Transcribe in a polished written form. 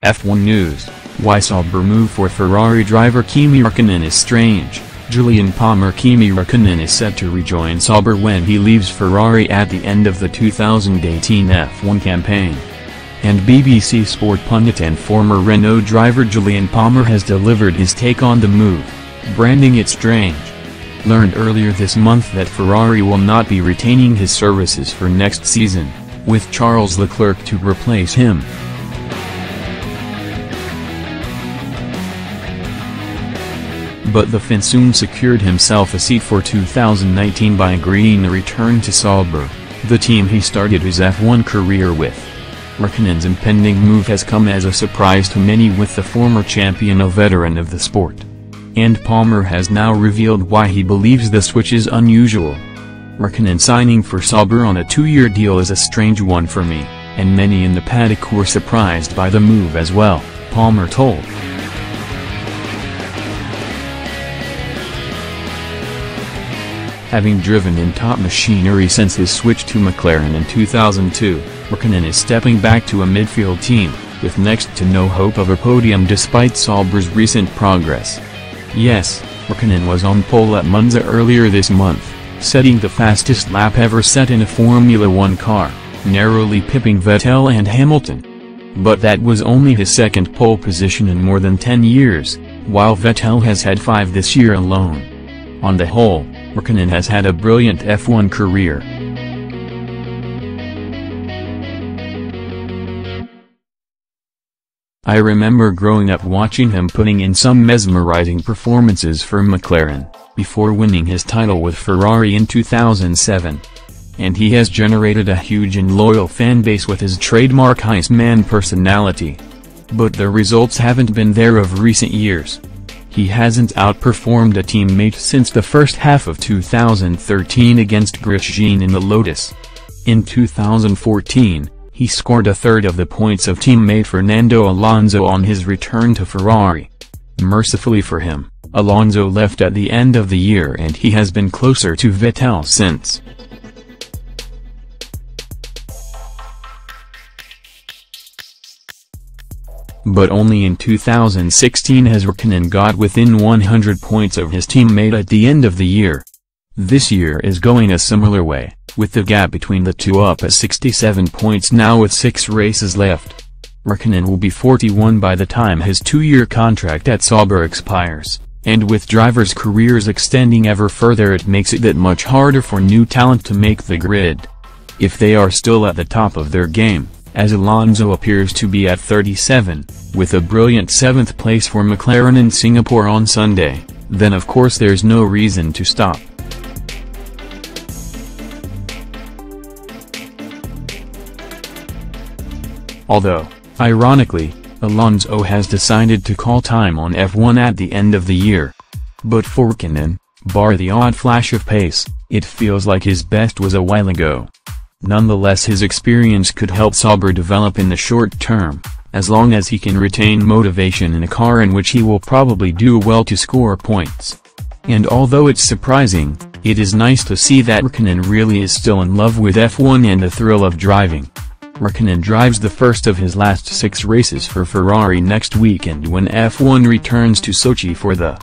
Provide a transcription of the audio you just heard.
F1 News: Why Sauber move for Ferrari driver Kimi Raikkonen is strange. Jolyon Palmer. Kimi Raikkonen is set to rejoin Sauber when he leaves Ferrari at the end of the 2018 F1 campaign. And BBC Sport pundit and former Renault driver Jolyon Palmer has delivered his take on the move, branding it strange. Learned earlier this month that Ferrari will not be retaining his services for next season, with Charles Leclerc to replace him. But the Finn soon secured himself a seat for 2019 by agreeing to return to Sauber, the team he started his F1 career with. Raikkonen's impending move has come as a surprise to many, with the former champion a veteran of the sport. And Palmer has now revealed why he believes the switch is unusual. Raikkonen signing for Sauber on a 2-year deal is a strange one for me, and many in the paddock were surprised by the move as well, Palmer told. Having driven in top machinery since his switch to McLaren in 2002, Raikkonen is stepping back to a midfield team, with next to no hope of a podium despite Sauber's recent progress. Yes, Raikkonen was on pole at Monza earlier this month, setting the fastest lap ever set in a Formula One car, narrowly pipping Vettel and Hamilton. But that was only his second pole position in more than 10 years, while Vettel has had 5 this year alone. On the whole, Raikkonen has had a brilliant F1 career. I remember growing up watching him putting in some mesmerizing performances for McLaren, before winning his title with Ferrari in 2007. And he has generated a huge and loyal fanbase with his trademark Iceman personality. But the results haven't been there of recent years. He hasn't outperformed a teammate since the first half of 2013 against Grosjean in the Lotus. In 2014, he scored a third of the points of teammate Fernando Alonso on his return to Ferrari. Mercifully for him, Alonso left at the end of the year and he has been closer to Vettel since. But only in 2016 has Raikkonen got within 100 points of his teammate at the end of the year. This year is going a similar way, with the gap between the two up at 67 points now with 6 races left. Raikkonen will be 41 by the time his 2-year contract at Sauber expires, and with drivers' careers extending ever further, it makes it that much harder for new talent to make the grid. If they are still at the top of their game, as Alonso appears to be at 37, with a brilliant 7th place for McLaren in Singapore on Sunday, then of course there's no reason to stop. Although, ironically, Alonso has decided to call time on F1 at the end of the year. But for Raikkonen, bar the odd flash of pace, it feels like his best was a while ago. Nonetheless, his experience could help Sauber develop in the short term, as long as he can retain motivation in a car in which he will probably do well to score points. And although it's surprising, it is nice to see that Raikkonen really is still in love with F1 and the thrill of driving. Raikkonen drives the first of his last 6 races for Ferrari next weekend when F1 returns to Sochi for the